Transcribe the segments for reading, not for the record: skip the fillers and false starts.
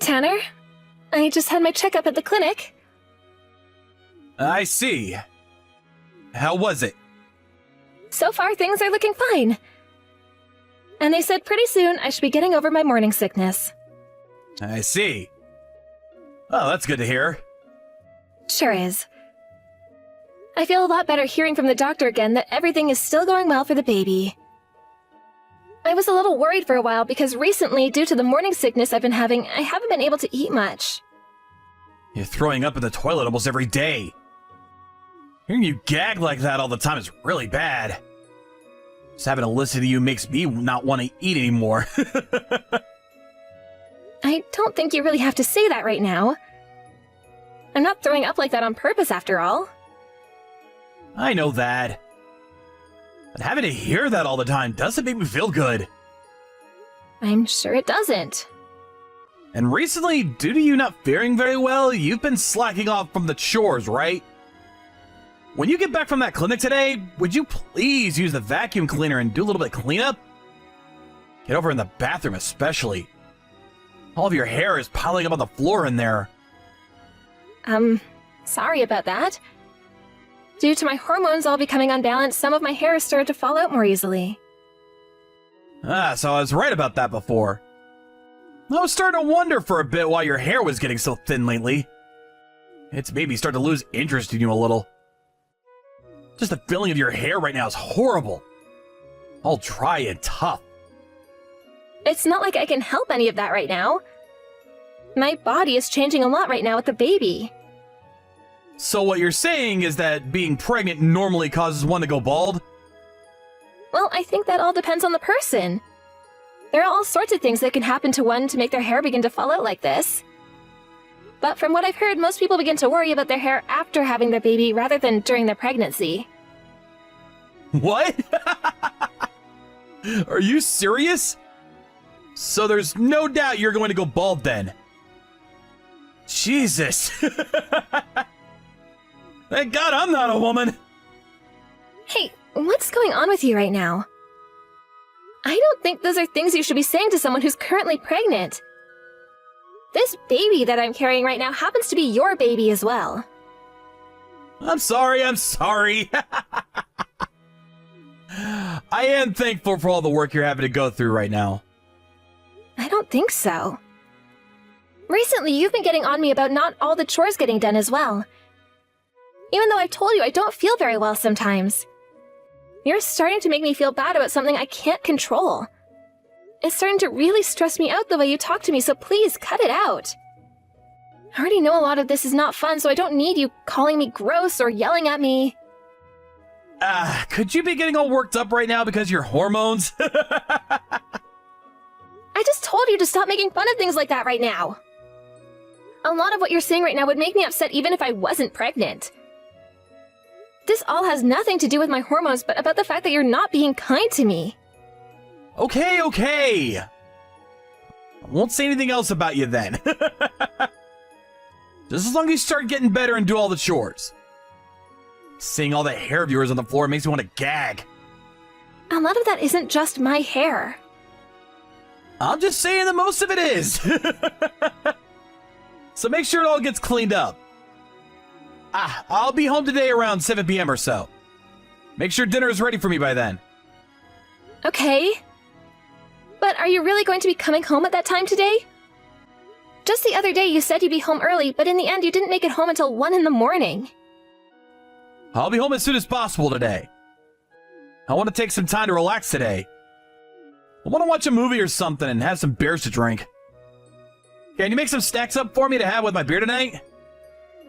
Tanner, I just had my checkup at the clinic. I see. How was it? So far, things are looking fine. And they said pretty soon I should be getting over my morning sickness. I see. Oh, that's good to hear. Sure is. I feel a lot better hearing from the doctor again that everything is still going well for the baby. I was a little worried for a while because recently, due to the morning sickness I've been having, I haven't been able to eat much. You're throwing up in the toilet almost every day. Hearing you gag like that all the time is really bad. Just having to listen to you makes me not want to eat anymore. I don't think you really have to say that right now. I'm not throwing up like that on purpose after all. I know that. But having to hear that all the time doesn't make me feel good. I'm sure it doesn't. And recently, due to you not faring very well, you've been slacking off from the chores, right? When you get back from that clinic today, would you please use the vacuum cleaner and do a little bit of cleanup? Get over in the bathroom especially. All of your hair is piling up on the floor in there. Sorry about that. Due to my hormones all becoming unbalanced, some of my hair has started to fall out more easily. So I was right about that before. I was starting to wonder for a bit why your hair was getting so thin lately. It's made me start to lose interest in you a little. Just the feeling of your hair right now is horrible. All dry and tough. It's not like I can help any of that right now. My body is changing a lot right now with the baby. So what you're saying is that being pregnant normally causes one to go bald? Well, I think that all depends on the person. There are all sorts of things that can happen to one to make their hair begin to fall out like this. But from what I've heard, most people begin to worry about their hair after having their baby rather than during their pregnancy. What? Are you serious? So there's no doubt you're going to go bald then. Jesus. Thank God I'm not a woman. Hey, what's going on with you right now? I don't think those are things you should be saying to someone who's currently pregnant. This baby that I'm carrying right now happens to be your baby as well. I'm sorry. I am thankful for all the work you're having to go through right now. I don't think so. Recently, you've been getting on me about not all the chores getting done as well. Even though I've told you I don't feel very well sometimes. You're starting to make me feel bad about something I can't control. It's starting to really stress me out the way you talk to me, so please cut it out. I already know a lot of this is not fun, so I don't need you calling me gross or yelling at me. Could you be getting all worked up right now because of your hormones? I just told you to stop making fun of things like that right now. A lot of what you're saying right now would make me upset even if I wasn't pregnant. This all has nothing to do with my hormones, but about the fact that you're not being kind to me. Okay. I won't say anything else about you then. Just as long as you start getting better and do all the chores. Seeing all that hair of yours on the floor makes me want to gag. A lot of that isn't just my hair. I'm just saying that most of it is. So make sure it all gets cleaned up. I'll be home today around 7 p.m. or so. Make sure dinner is ready for me by then. Okay. But are you really going to be coming home at that time today? Just the other day you said you'd be home early, but in the end you didn't make it home until 1 in the morning. I'll be home as soon as possible today. I want to take some time to relax today. I want to watch a movie or something and have some beers to drink. Can you make some snacks up for me to have with my beer tonight?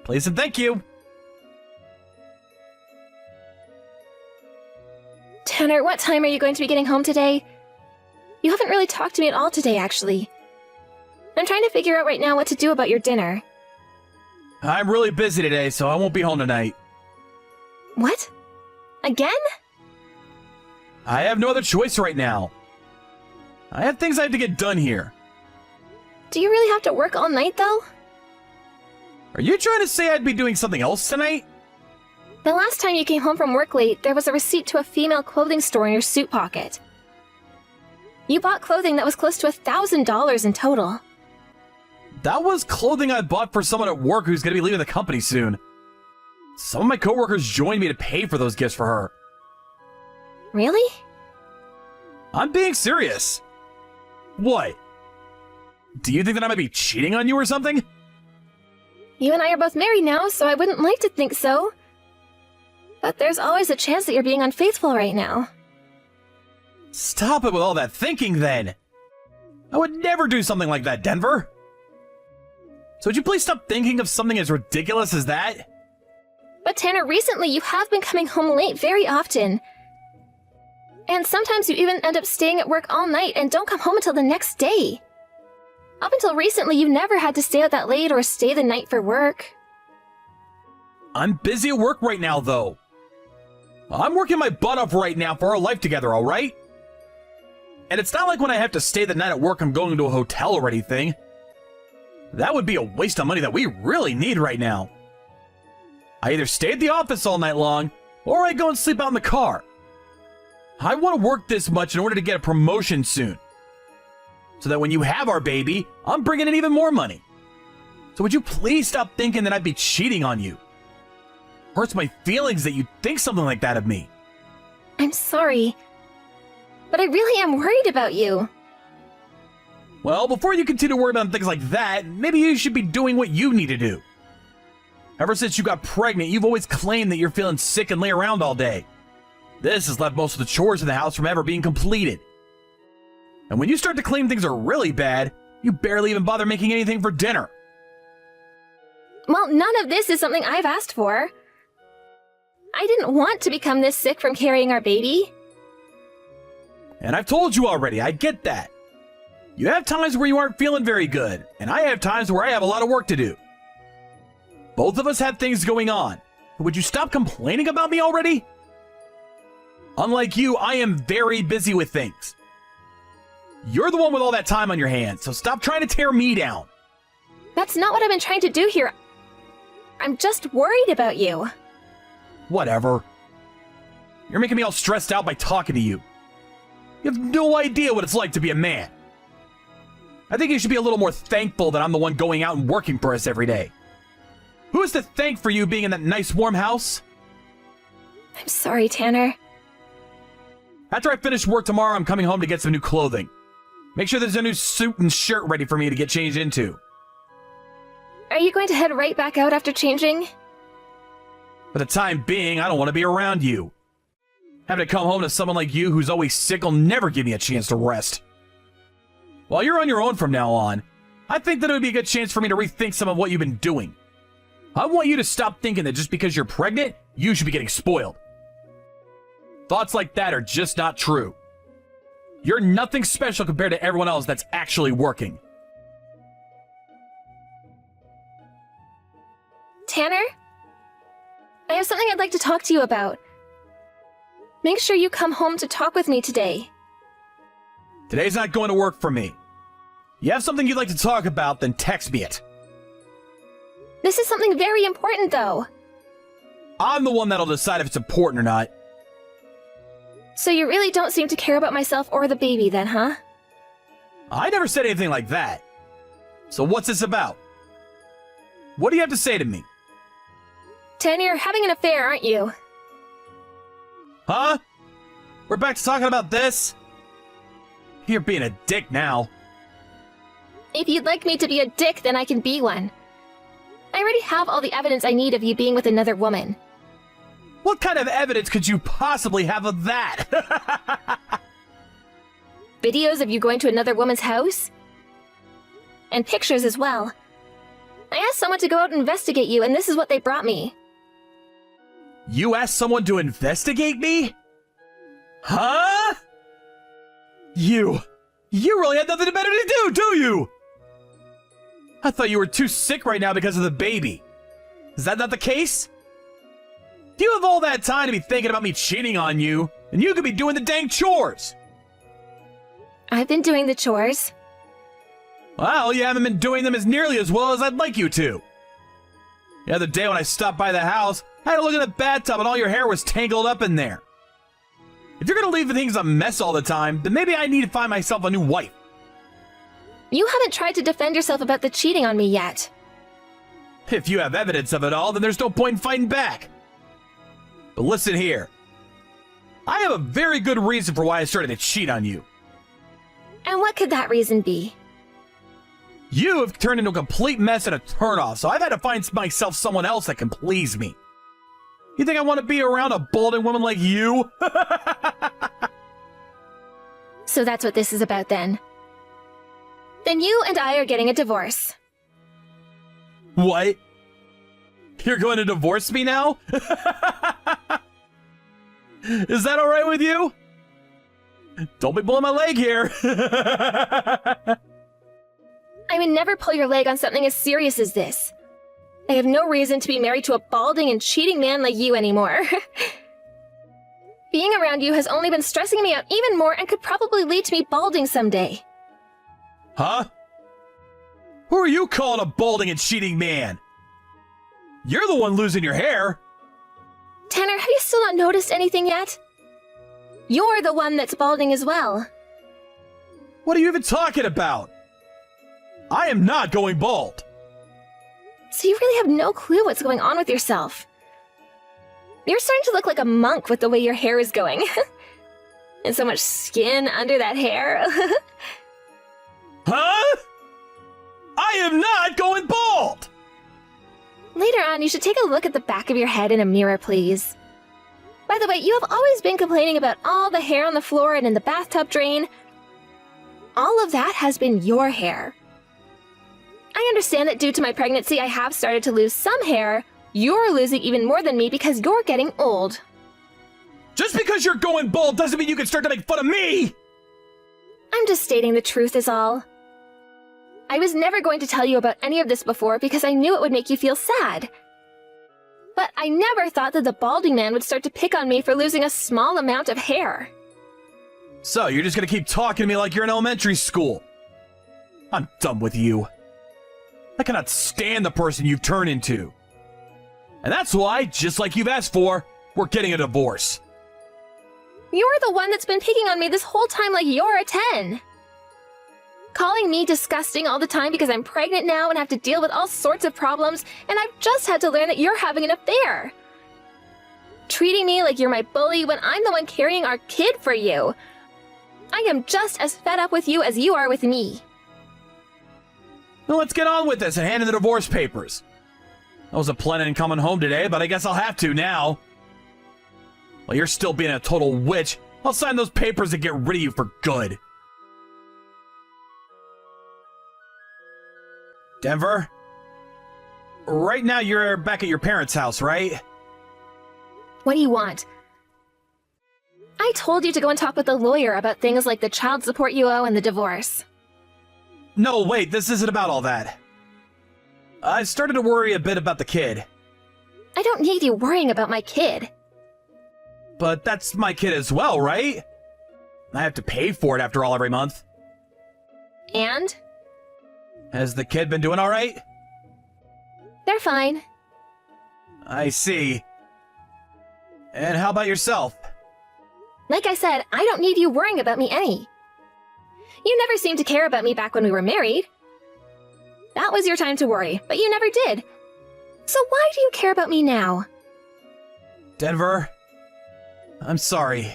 Please and thank you. Tanner, what time are you going to be getting home today? You haven't really talked to me at all today, actually. I'm trying to figure out right now what to do about your dinner. I'm really busy today, so I won't be home tonight. What? Again? I have no other choice right now. I have things I have to get done here. Do you really have to work all night, though? Are you trying to say I'd be doing something else tonight? The last time you came home from work late, there was a receipt to a female clothing store in your suit pocket. You bought clothing that was close to $1,000 in total. That was clothing I bought for someone at work who's going to be leaving the company soon. Some of my coworkers joined me to pay for those gifts for her. Really? I'm being serious. What? Do you think that I might be cheating on you or something? You and I are both married now, so I wouldn't like to think so. But there's always a chance that you're being unfaithful right now. Stop it with all that thinking, then. I would never do something like that, Denver. So would you please stop thinking of something as ridiculous as that? But Tanner, recently you have been coming home late very often. And sometimes you even end up staying at work all night and don't come home until the next day. Up until recently, you never had to stay out that late or stay the night for work. I'm busy at work right now, though. I'm working my butt off right now for our life together, alright? And it's not like when I have to stay the night at work I'm going to a hotel or anything. That would be a waste of money that we really need right now. I either stay at the office all night long, or I go and sleep out in the car. I want to work this much in order to get a promotion soon. So that when you have our baby, I'm bringing in even more money. So would you please stop thinking that I'd be cheating on you? Hurts my feelings that you think something like that of me. I'm sorry, but I really am worried about you. Well, before you continue to worry about things like that, maybe you should be doing what you need to do. Ever since you got pregnant, you've always claimed that you're feeling sick and lay around all day. This has left most of the chores in the house from ever being completed. And when you start to claim things are really bad, you barely even bother making anything for dinner. Well, none of this is something I've asked for. I didn't want to become this sick from carrying our baby. And I've told you already, I get that. You have times where you aren't feeling very good, and I have times where I have a lot of work to do. Both of us have things going on. Would you stop complaining about me already? Unlike you, I am very busy with things. You're the one with all that time on your hands, so stop trying to tear me down. That's not what I've been trying to do here. I'm just worried about you. Whatever. You're making me all stressed out by talking to you. You have no idea what it's like to be a man. I think you should be a little more thankful that I'm the one going out and working for us every day. Who is to thank for you being in that nice warm house? I'm sorry, Tanner. After I finish work tomorrow, I'm coming home to get some new clothing. Make sure there's a new suit and shirt ready for me to get changed into. Are you going to head right back out after changing? For the time being, I don't want to be around you. Having to come home to someone like you who's always sick will never give me a chance to rest. While you're on your own from now on, I think that it would be a good chance for me to rethink some of what you've been doing. I want you to stop thinking that just because you're pregnant, you should be getting spoiled. Thoughts like that are just not true. You're nothing special compared to everyone else that's actually working. Tanner? I have something I'd like to talk to you about. Make sure you come home to talk with me today. Today's not going to work for me. You have something you'd like to talk about, then text me it. This is something very important, though. I'm the one that'll decide if it's important or not. So you really don't seem to care about myself or the baby then, huh? I never said anything like that. So what's this about? What do you have to say to me? Tanner, you're having an affair, aren't you? Huh? We're back to talking about this? You're being a dick now. If you'd like me to be a dick, then I can be one. I already have all the evidence I need of you being with another woman. What kind of evidence could you possibly have of that? Videos of you going to another woman's house? And pictures as well. I asked someone to go out and investigate you, and this is what they brought me. You asked someone to investigate me? Huh? You really had nothing better to do, do you? I thought you were too sick right now because of the baby. Is that not the case? Do you have all that time to be thinking about me cheating on you? And you could be doing the dang chores. I've been doing the chores. Well, you haven't been doing them as nearly as well as I'd like you to. The other day when I stopped by the house, I had to look in the bathtub and all your hair was tangled up in there. If you're gonna leave things a mess all the time, then maybe I need to find myself a new wife. You haven't tried to defend yourself about the cheating on me yet. If you have evidence of it all, then there's no point in fighting back. But listen here. I have a very good reason for why I started to cheat on you. And what could that reason be? You have turned into a complete mess and a turnoff, so I've had to find myself someone else that can please me. You think I want to be around a balding woman like you? So that's what this is about then. Then you and I are getting a divorce. What? You're going to divorce me now? Is that alright with you? Don't be pulling my leg here. I would never pull your leg on something as serious as this. I have no reason to be married to a balding and cheating man like you anymore. Being around you has only been stressing me out even more and could probably lead to me balding someday. Huh? Who are you calling a balding and cheating man? You're the one losing your hair. Tanner, have you still not noticed anything yet? You're the one that's balding as well. What are you even talking about? I am not going bald. So you really have no clue what's going on with yourself. You're starting to look like a monk with the way your hair is going. And so much skin under that hair. Huh? I am not going bald! Later on, you should take a look at the back of your head in a mirror, please. By the way, you have always been complaining about all the hair on the floor and in the bathtub drain. All of that has been your hair. I understand that due to my pregnancy, I have started to lose some hair. You're losing even more than me because you're getting old. Just because you're going bald doesn't mean you can start to make fun of me! I'm just stating the truth is all. I was never going to tell you about any of this before because I knew it would make you feel sad. But I never thought that the balding man would start to pick on me for losing a small amount of hair. So, you're just gonna keep talking to me like you're in elementary school? I'm done with you. I cannot stand the person you've turned into. And that's why, just like you've asked for, we're getting a divorce. You're the one that's been picking on me this whole time like you're a 10. Calling me disgusting all the time because I'm pregnant now and have to deal with all sorts of problems, and I've just had to learn that you're having an affair. Treating me like you're my bully when I'm the one carrying our kid for you. I am just as fed up with you as you are with me. Well, let's get on with this and hand in the divorce papers. I wasn't planning on coming home today, but I guess I'll have to now. Well, you're still being a total witch. I'll sign those papers and get rid of you for good. Denver? Right now you're back at your parents' house, right? What do you want? I told you to go and talk with the lawyer about things like the child support you owe and the divorce. No, wait, this isn't about all that. I've started to worry a bit about the kid. I don't need you worrying about my kid. But that's my kid as well, right? I have to pay for it after all every month. And? Has the kid been doing all right? They're fine. I see. And how about yourself? Like I said, I don't need you worrying about me any. You never seemed to care about me back when we were married. That was your time to worry, but you never did. So why do you care about me now? Denver, I'm sorry.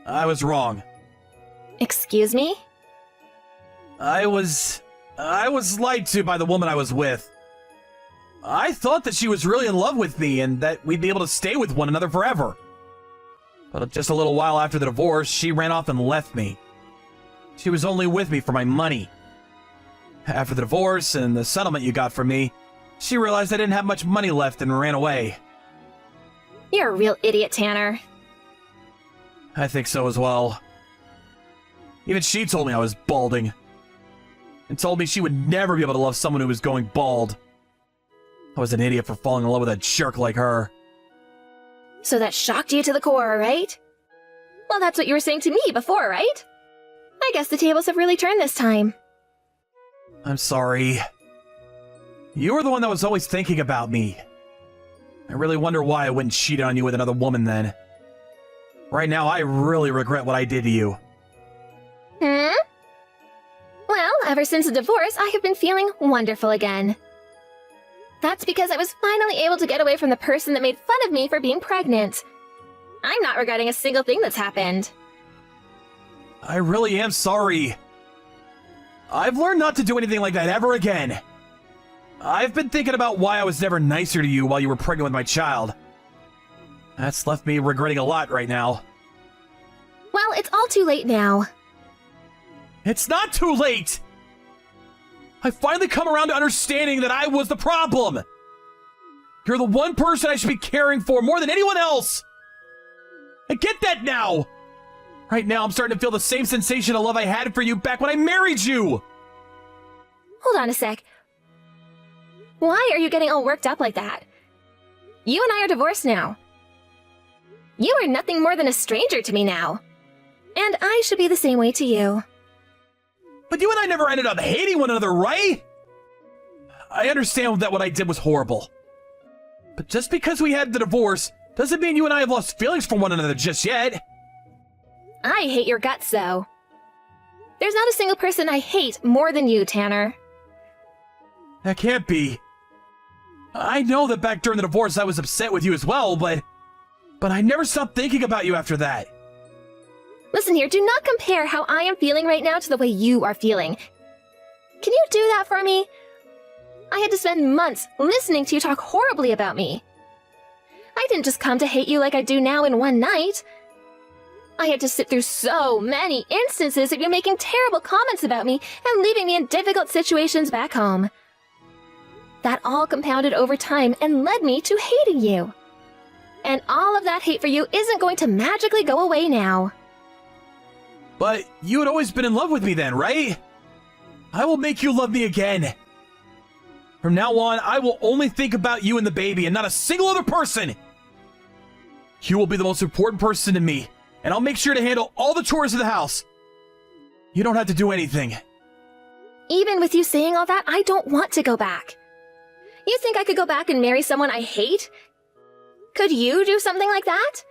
I was wrong. Excuse me? I was lied to by the woman I was with. I thought that she was really in love with me and that we'd be able to stay with one another forever. But just a little while after the divorce, she ran off and left me. She was only with me for my money. After the divorce and the settlement you got from me, she realized I didn't have much money left and ran away. You're a real idiot, Tanner. I think so as well. Even she told me I was balding. And told me she would never be able to love someone who was going bald. I was an idiot for falling in love with a jerk like her. So that shocked you to the core, right? Well, that's what you were saying to me before, right? I guess the tables have really turned this time. I'm sorry. You were the one that was always thinking about me. I really wonder why I wouldn't cheat on you with another woman then. Right now, I really regret what I did to you. Well, Ever since the divorce, I have been feeling wonderful again. That's because I was finally able to get away from the person that made fun of me for being pregnant. I'm not regretting a single thing that's happened. I really am sorry. I've learned not to do anything like that ever again. I've been thinking about why I was never nicer to you while you were pregnant with my child. That's left me regretting a lot right now. Well, it's all too late now. It's not too late! I finally come around to understanding that I was the problem! You're the one person I should be caring for more than anyone else! I get that now! Right now I'm starting to feel the same sensation of love I had for you back when I married you! Hold on a sec. Why are you getting all worked up like that? You and I are divorced now. You are nothing more than a stranger to me now. And I should be the same way to you. But you and I never ended up hating one another, right? I understand that what I did was horrible. But just because we had the divorce doesn't mean you and I have lost feelings for one another just yet. I hate your guts, though. There's not a single person I hate more than you, Tanner. That can't be. I know that back during the divorce I was upset with you as well, but I never stopped thinking about you after that. Listen here, do not compare how I am feeling right now to the way you are feeling. Can you do that for me? I had to spend months listening to you talk horribly about me. I didn't just come to hate you like I do now in one night. I had to sit through so many instances of you making terrible comments about me and leaving me in difficult situations back home. That all compounded over time and led me to hating you. And all of that hate for you isn't going to magically go away now. But you had always been in love with me then, right? I will make you love me again. From now on, I will only think about you and the baby and not a single other person. You will be the most important person to me, and I'll make sure to handle all the chores of the house. You don't have to do anything. Even with you saying all that, I don't want to go back. You think I could go back and marry someone I hate? Could you do something like that?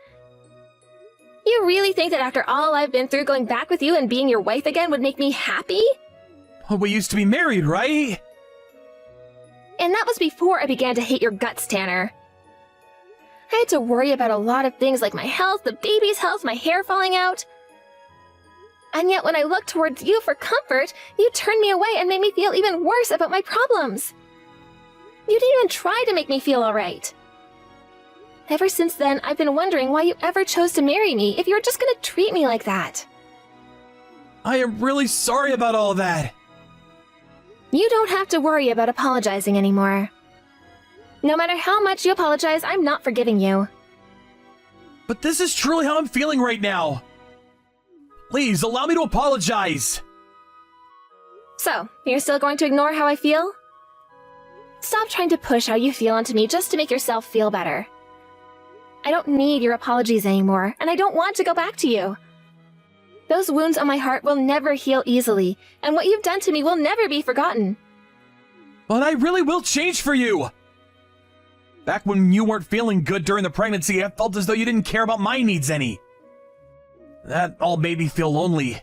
You really think that after all I've been through, going back with you and being your wife again would make me happy? Well, we used to be married, right? And that was before I began to hate your guts, Tanner. I had to worry about a lot of things like my health, the baby's health, my hair falling out. And yet when I looked towards you for comfort, you turned me away and made me feel even worse about my problems. You didn't even try to make me feel alright. Ever since then, I've been wondering why you ever chose to marry me if you were just gonna treat me like that. I am really sorry about all that. You don't have to worry about apologizing anymore. No matter how much you apologize, I'm not forgiving you. But this is truly how I'm feeling right now. Please, allow me to apologize. So, you're still going to ignore how I feel? Stop trying to push how you feel onto me just to make yourself feel better. I don't need your apologies anymore, and I don't want to go back to you. Those wounds on my heart will never heal easily, and what you've done to me will never be forgotten. But I really will change for you. Back when you weren't feeling good during the pregnancy, I felt as though you didn't care about my needs any. That all made me feel lonely.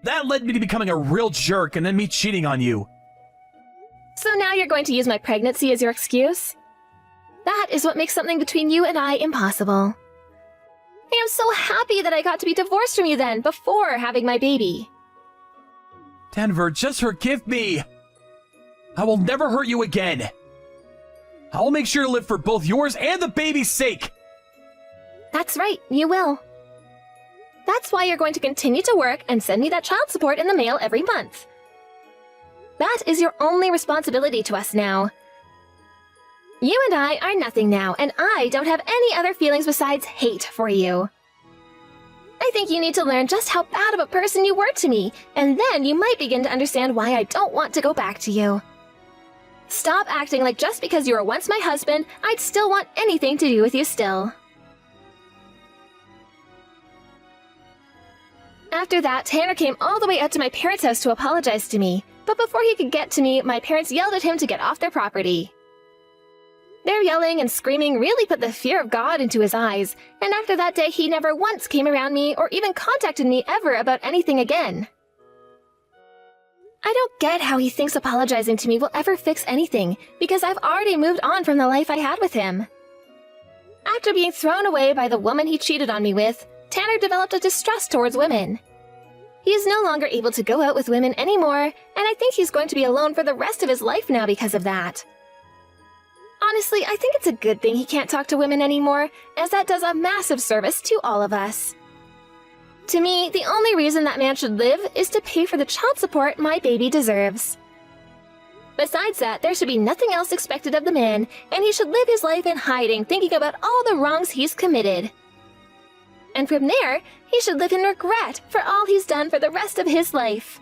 That led me to becoming a real jerk and then me cheating on you. So now you're going to use my pregnancy as your excuse? That is what makes something between you and I impossible. I am so happy that I got to be divorced from you then, before having my baby. Denver, just forgive me. I will never hurt you again. I will make sure to live for both yours and the baby's sake. That's right, you will. That's why you're going to continue to work and send me that child support in the mail every month. That is your only responsibility to us now. You and I are nothing now, and I don't have any other feelings besides hate for you. I think you need to learn just how bad of a person you were to me, and then you might begin to understand why I don't want to go back to you. Stop acting like just because you were once my husband, I'd still want anything to do with you still. After that, Tanner came all the way out to my parents' house to apologize to me, but before he could get to me, my parents yelled at him to get off their property. Their yelling and screaming really put the fear of God into his eyes, and after that day he never once came around me or even contacted me ever about anything again. I don't get how he thinks apologizing to me will ever fix anything, because I've already moved on from the life I had with him. After being thrown away by the woman he cheated on me with, Tanner developed a distrust towards women. He is no longer able to go out with women anymore, and I think he's going to be alone for the rest of his life now because of that. Honestly, I think it's a good thing he can't talk to women anymore, as that does a massive service to all of us. To me, the only reason that man should live is to pay for the child support my baby deserves. Besides that, there should be nothing else expected of the man, and he should live his life in hiding, thinking about all the wrongs he's committed. And from there, he should live in regret for all he's done for the rest of his life.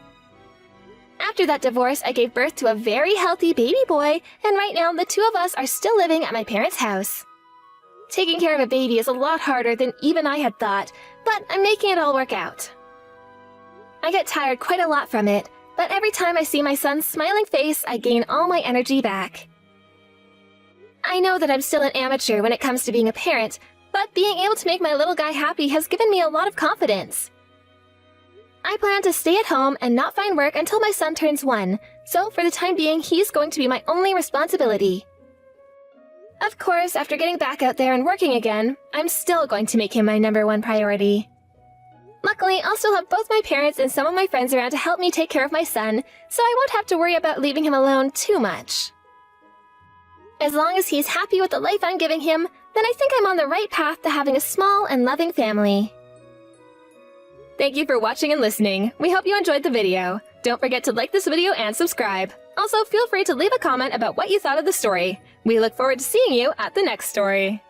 After that divorce, I gave birth to a very healthy baby boy, and right now the two of us are still living at my parents' house. Taking care of a baby is a lot harder than even I had thought, but I'm making it all work out. I get tired quite a lot from it, but every time I see my son's smiling face, I gain all my energy back. I know that I'm still an amateur when it comes to being a parent, but being able to make my little guy happy has given me a lot of confidence. I plan to stay at home and not find work until my son turns 1, so for the time being, he's going to be my only responsibility. Of course, after getting back out there and working again, I'm still going to make him my #1 priority. Luckily, I'll still have both my parents and some of my friends around to help me take care of my son, so I won't have to worry about leaving him alone too much. As long as he's happy with the life I'm giving him, then I think I'm on the right path to having a small and loving family. Thank you for watching and listening. We hope you enjoyed the video. Don't forget to like this video and subscribe. Also, feel free to leave a comment about what you thought of the story. We look forward to seeing you at the next story.